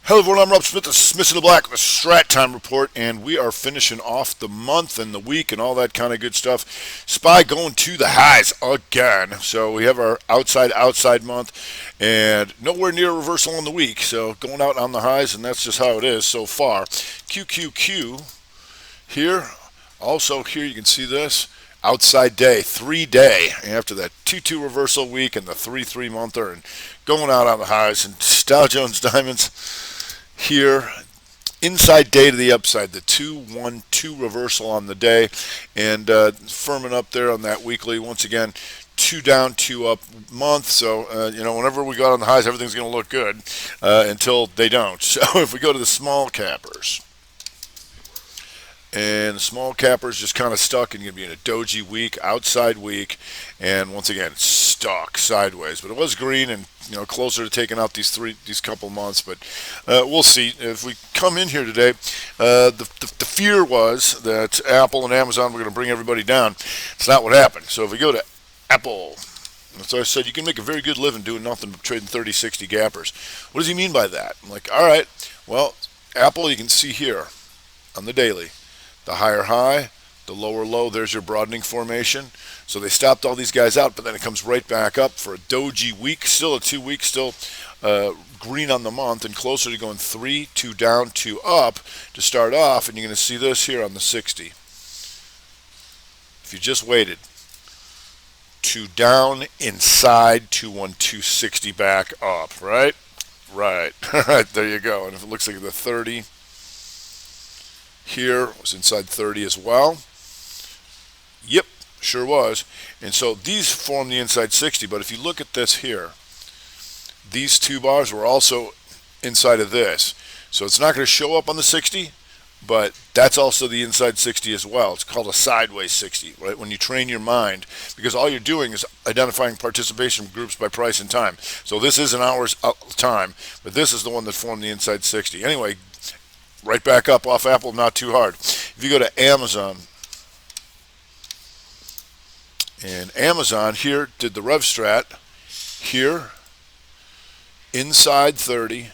Hello everyone, I'm Rob Smith, the Smith in the Black with the Strat Time Report, and we are finishing off the month and the week and all that kind of good stuff. SPY going to the highs again. So we have our outside month and nowhere near a reversal on the week. So going out on the highs, and that's just how it is so far. QQQ here. Also here you can see this. Outside day, 3-day after that 2-2 reversal week and the 3-3 monther, and going out on the highs. And Dow Jones Diamonds here, inside day to the upside, the 2-1-2 reversal on the day, and firming up there on that weekly. Once again, 2 down, 2 up month. So whenever we go on the highs, everything's going to look good until they don't. So if we go to the small cappers, and the small cappers just kind of stuck and going to be in a doji week, outside week, and once again stuck sideways. But it was green and closer to taking out these couple months. But we'll see if we come in here today. The fear was that Apple and Amazon were going to bring everybody down. It's not what happened. So if we go to Apple. So I said you can make a very good living doing nothing but trading 30-60 gappers. What does he mean by that? I'm like, all right, well, Apple, you can see here on the daily. The higher high, the lower low, there's your broadening formation. So they stopped all these guys out, but then it comes right back up for a doji week, still a 2 week, still green on the month, and closer to going 3, 2 down, 2 up to start off. And you're going to see this here on the 60. If you just waited, 2 down, inside, 2-1-2-60 back up, right? Right. All right, there you go. And if it looks like the 30 here was inside 30 as well. Yep, sure was. And so these form the inside 60, but if you look at this here, these two bars were also inside of this. So it's not going to show up on the 60, but that's also the inside 60 as well. It's called a sideways 60, right? When you train your mind, because all you're doing is identifying participation groups by price and time. So this is an hour's time, but this is the one that formed the inside 60. Anyway, right back up off Apple, not too hard. If you go to Amazon, and Amazon here did the Rev Strat, here, inside 30,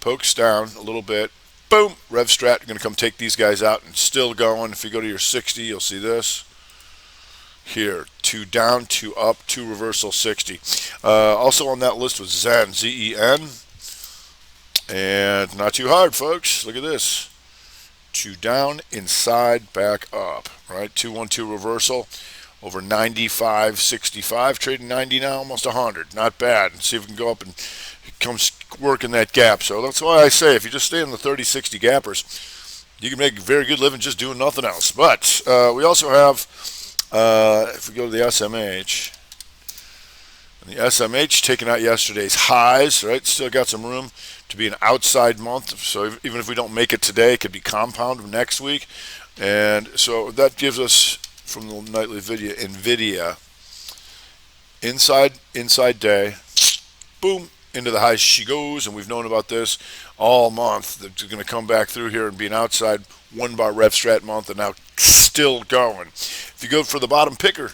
pokes down a little bit, boom, Rev Strat, going to come take these guys out and still going. If you go to your 60, you'll see this. Here, 2 down, 2 up, 2 reversal 60. Also on that list was Zen, Z-E-N. And not too hard, folks. Look at this. 2 down, inside, back up. Right? 2-1-2 reversal. Over 95.65. Trading 90 now, almost 100. Not bad. And see if we can go up and come work in that gap. So that's why I say if you just stay in the 30-60 gappers, you can make a very good living just doing nothing else. But we also have, if we go to the SMH, and the SMH taking out yesterday's highs, right? Still got some room to be an outside month. So even if we don't make it today, it could be compound next week. And so that gives us, from the nightly video, NVIDIA, inside day, boom, into the highs she goes. And we've known about this all month. They're going to come back through here and be an outside 1-bar Rev Strat month, and now still going. If you go for the bottom picker,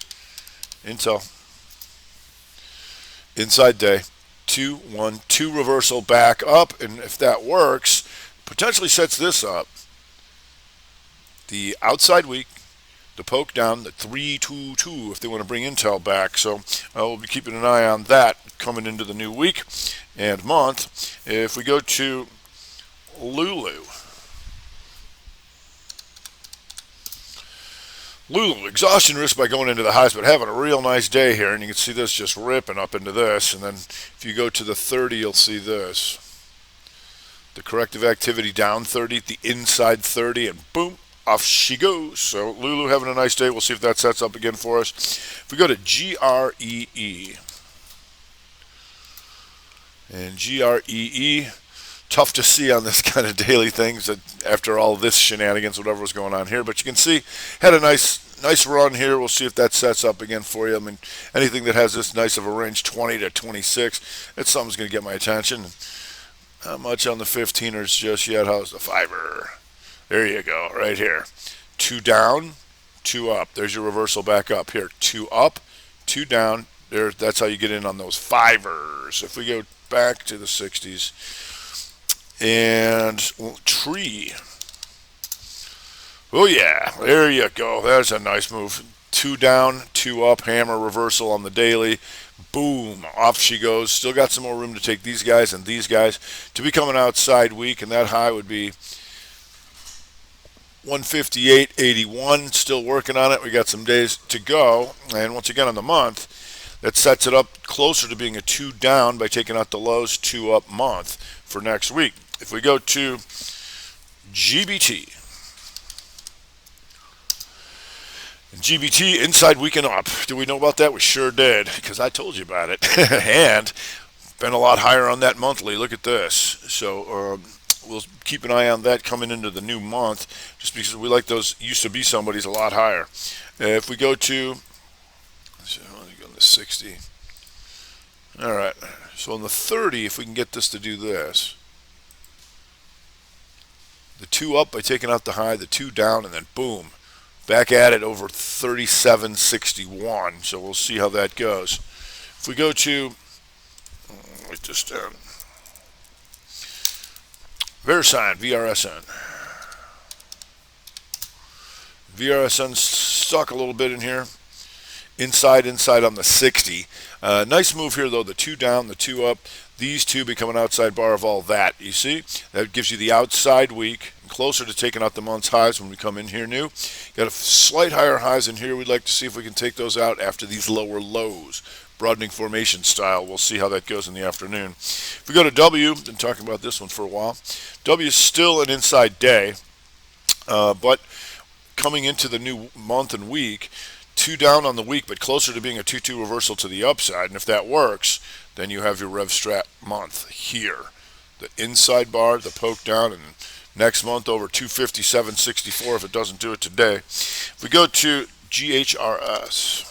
Intel, inside day, 2-1-2 reversal back up, and if that works, potentially sets this up. The outside week, the poke down, the 3-2-2 if they want to bring Intel back. So we'll be keeping an eye on that coming into the new week and month. If we go to Lulu, exhaustion risk by going into the highs, but having a real nice day here. And you can see this just ripping up into this. And then if you go to the 30, you'll see this. The corrective activity down 30, the inside 30, and boom, off she goes. So Lulu having a nice day. We'll see if that sets up again for us. If we go to GREE, and GREE, tough to see on this kind of daily things after all this shenanigans, whatever was going on here. But you can see, had a nice run here. We'll see if that sets up again for you. I mean, anything that has this nice of a range, 20 to 26, it's something's going to get my attention. Not much on the 15ers just yet. How's the fiver? There you go, right here. 2 down, 2 up. There's your reversal back up here. 2 up, 2 down. There, that's how you get in on those fivers. If we go back to the 60s, And tree. Oh yeah, there you go. That's a nice move. 2 down, 2 up, hammer reversal on the daily. Boom, off she goes. Still got some more room to take these guys and these guys to become an outside week, and that high would be 158.81. Still working on it. We got some days to go, and once again on the month, that sets it up closer to being a 2 down by taking out the lows, 2 up month for next week. If we go to GBT, GBT inside week and up. Did we know about that? We sure did, because I told you about it. And been a lot higher on that monthly. Look at this. So we'll keep an eye on that coming into the new month, just because we like those used to be somebody's a lot higher. If we go to, so let me go to 60. All right. So on the 30, if we can get this to do this, the 2 up by taking out the high, the 2 down, and then boom. Back at it over 37.61, so we'll see how that goes. If we go to, write this down, VeriSign, VRSN. VRSN stuck a little bit in here. Inside on the 60. Nice move here, though. The 2 down, the 2 up. These two become an outside bar of all that. You see? That gives you the outside week, closer to taking out the month's highs when we come in here new. Got a slight higher highs in here. We'd like to see if we can take those out after these lower lows. Broadening formation style. We'll see how that goes in the afternoon. If we go to W, been talking about this one for a while. W is still an inside day, but coming into the new month and week, 2 down on the week, but closer to being a 2-2 reversal to the upside. And if that works, then you have your Rev Strat month here. The inside bar, the poke down, and next month over 257.64 if it doesn't do it today. If we go to GHRS,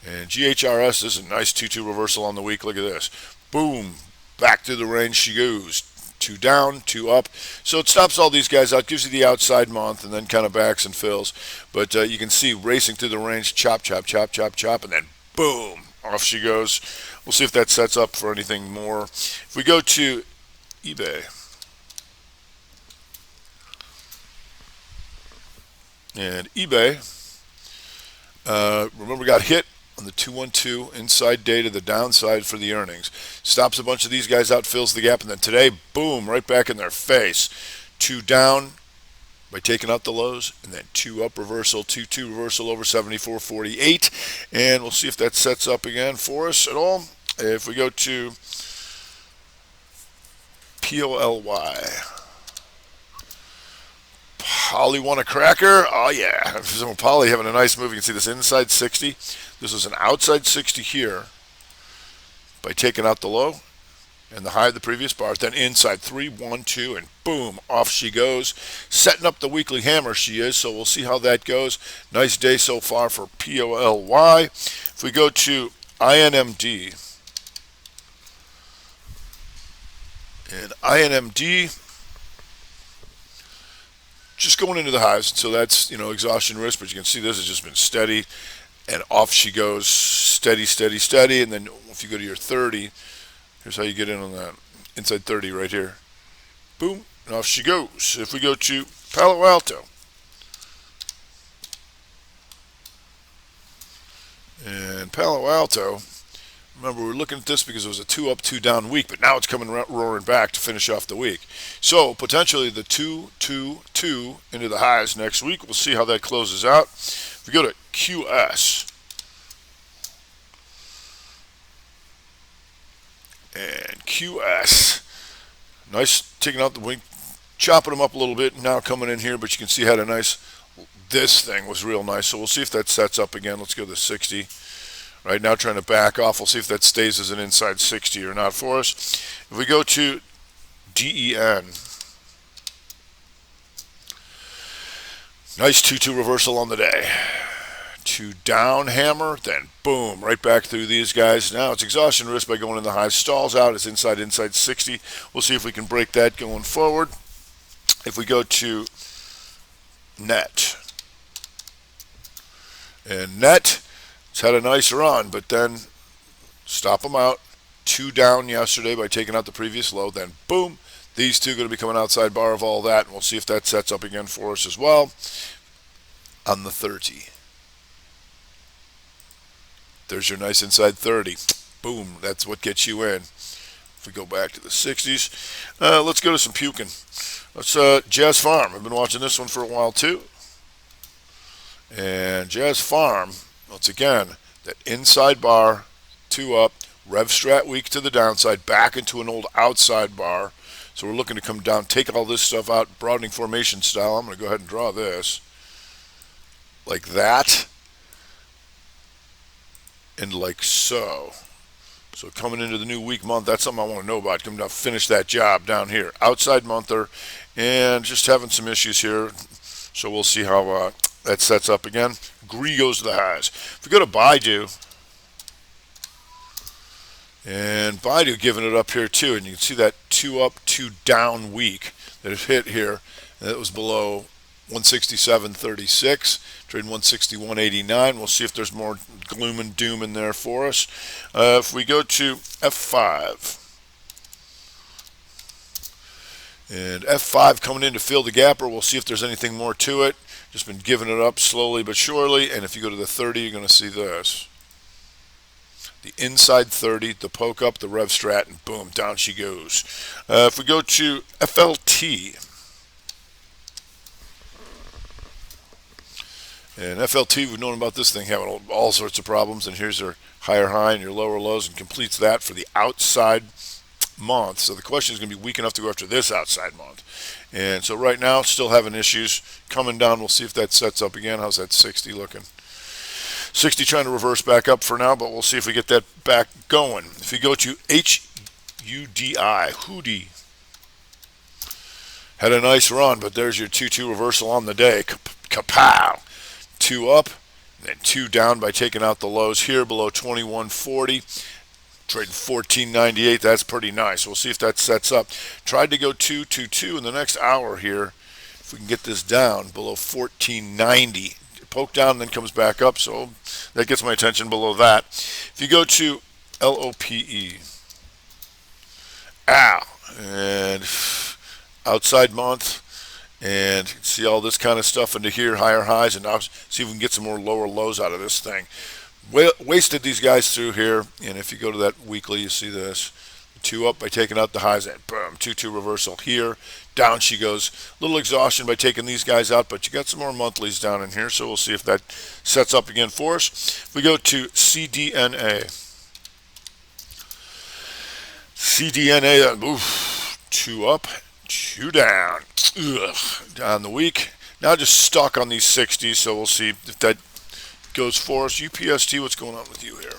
and GHRS is a nice 2-2 reversal on the week. Look at this. Boom. Back to the range she goes. 2 down, 2 up. So it stops all these guys out, gives you the outside month, and then kind of backs and fills. But you can see racing through the range, chop, chop, chop, chop, chop, and then boom, off she goes. We'll see if that sets up for anything more. If we go to eBay, and eBay, remember, got hit on the 212 inside day to the downside for the earnings. Stops a bunch of these guys out, fills the gap, and then today, boom, right back in their face. 2 down by taking out the lows, and then 2 up reversal, 2-2 reversal over 74.48. And we'll see if that sets up again for us at all. If we go to POLY. Poly won a cracker. Oh, yeah. So Poly having a nice move. You can see this inside 60. This is an outside 60 here by taking out the low and the high of the previous bar. Then inside 3, 1, 2, and boom, off she goes. Setting up the weekly hammer she is, so we'll see how that goes. Nice day so far for POLY. If we go to INMD, and INMD, just going into the highs, so that's, exhaustion risk, but you can see this has just been steady, and off she goes, steady, steady, steady, and then if you go to your 30, here's how you get in on that, inside 30 right here, boom, and off she goes. If we go to Palo Alto, and Palo Alto, remember, we're looking at this because it was a 2 up, 2 down week, but now it's coming roaring back to finish off the week. So potentially the 2, 2, 2 into the highs next week. We'll see how that closes out. If we go to QS, and QS, nice taking out the week, chopping them up a little bit, now coming in here, but you can see had a nice, this thing was real nice. So we'll see if that sets up again. Let's go to 60. Right now trying to back off. We'll see if that stays as an inside 60 or not for us. If we go to DEN, nice 2-2 reversal on the day. 2 down hammer, then boom, right back through these guys. Now it's exhaustion risk by going in the highs. Stalls out. It's inside 60. We'll see if we can break that going forward. If we go to net, and net, it's had a nice run, but then stop them out, 2 down yesterday by taking out the previous low. Then boom, these two going to become an outside bar of all that, and we'll see if that sets up again for us as well on the 30. There's your nice inside 30. Boom, that's what gets you in. If we go back to the 60s, let's go to some puking. Let's Jazz Farm. I've been watching this one for a while too. And Jazz Farm, once again, that inside bar, 2 up, rev strat weak to the downside, back into an old outside bar. So we're looking to come down, take all this stuff out, broadening formation style. I'm going to go ahead and draw this like that and like so. So coming into the new week month, that's something I want to know about. Come down, finish that job down here. Outside monther, and just having some issues here. So we'll see how that sets up again. Gree goes to the highs. If we go to Baidu, and Baidu giving it up here too, and you can see that 2 up, 2 down week that it hit here. And it was below 167.36, trading 161.89. We'll see if there's more gloom and doom in there for us. If we go to F5, and F5 coming in to fill the gapper, we'll see if there's anything more to it. Just been giving it up slowly but surely, and if you go to the 30, you're going to see this. The inside 30, the poke up, the rev strat, and boom, down she goes. If we go to FLT, and FLT, we've known about this thing having all sorts of problems, and here's your higher high and your lower lows, and completes that for the outside month. So the question is going to be weak enough to go after this outside month. And so right now, still having issues. Coming down, we'll see if that sets up again. How's that 60 looking? 60 trying to reverse back up for now, but we'll see if we get that back going. If you go to HUDI, Hoodie, had a nice run, but there's your 2-2 reversal on the day. Kapow! 2 up, and then 2 down by taking out the lows here below 21.40. Trading 14.98. That's pretty nice. We'll see if that sets up. Tried to go 2-2-2 in the next hour here. If we can get this down below 14.90. Poke down, then comes back up. So that gets my attention below that. If you go to LOPE, and outside month, and see all this kind of stuff into here, higher highs, and now see if we can get some more lower lows out of this thing. Wasted these guys through here, and if you go to that weekly, you see this. 2 up by taking out the highs, and boom, 2-2 reversal here. Down she goes. A little exhaustion by taking these guys out, but you got some more monthlies down in here, so we'll see if that sets up again for us. If we go to CDNA. CDNA, oof, 2 up, 2 down. Ugh, down the week. Now just stuck on these 60s, so we'll see if that goes for us. UPST, what's going on with you here?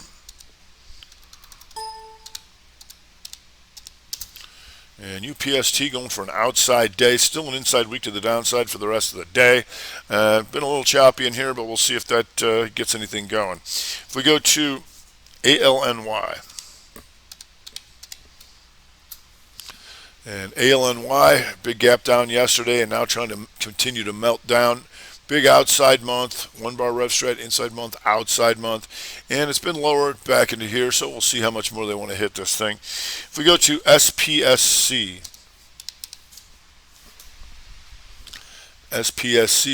And UPST going for an outside day, still an inside week to the downside for the rest of the day. Been a little choppy in here, but we'll see if that gets anything going. If we go to ALNY, and ALNY, big gap down yesterday, and now trying to continue to melt down. Big outside month, 1 bar rev strat, inside month, outside month, and it's been lowered back into here, so we'll see how much more they want to hit this thing. If we go to SPSC,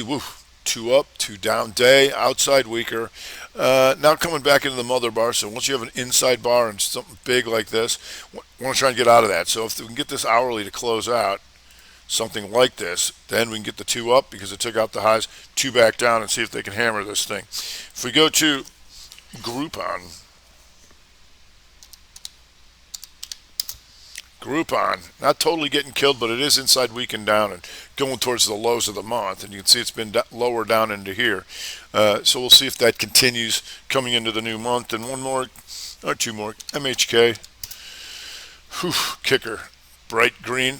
woo, 2 up, 2 down day, outside weaker. Now coming back into the mother bar, so once you have an inside bar and something big like this, want to try and get out of that. So if we can get this hourly to close out, something like this, then we can get the 2 up because it took out the highs, 2 back down, and see if they can hammer this thing. If we go to Groupon, not totally getting killed, but it is inside weak and down and going towards the lows of the month, and you can see it's been lower down into here. So we'll see if that continues coming into the new month. And one more, or 2 more, MHK, kicker, bright green,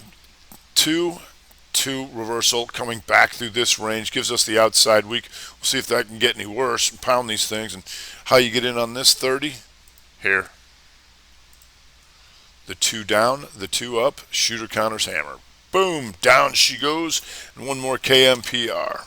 2 reversal coming back through this range, gives us the outside week. We'll see if that can get any worse and pound these things. And how you get in on this 30 here, the 2 down, the 2 up, shooter counters hammer, boom, down she goes. And one more KMPR,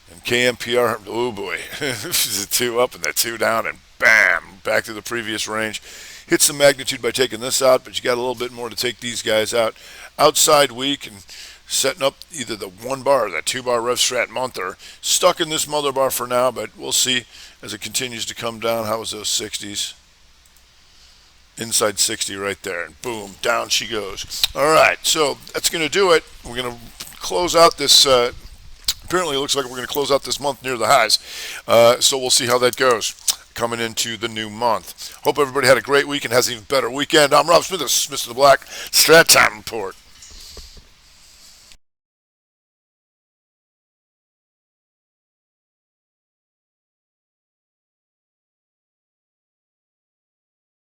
and KMPR, oh boy, the 2 up and the 2 down, and bam, back to the previous range. Hit some magnitude by taking this out, but you got a little bit more to take these guys out. Outside week and setting up either the 1 bar or that 2 bar rev strat month. Stuck in this mother bar for now, but we'll see as it continues to come down. How was those 60s? Inside 60 right there, and boom, down she goes. All right, so that's going to do it. We're going to close out this. Apparently, it looks like we're going to close out this month near the highs. So we'll see how that goes coming into the new month. Hope everybody had a great week and has an even better weekend. I'm Rob Smith, this is Mr. The Black Strat Time Report.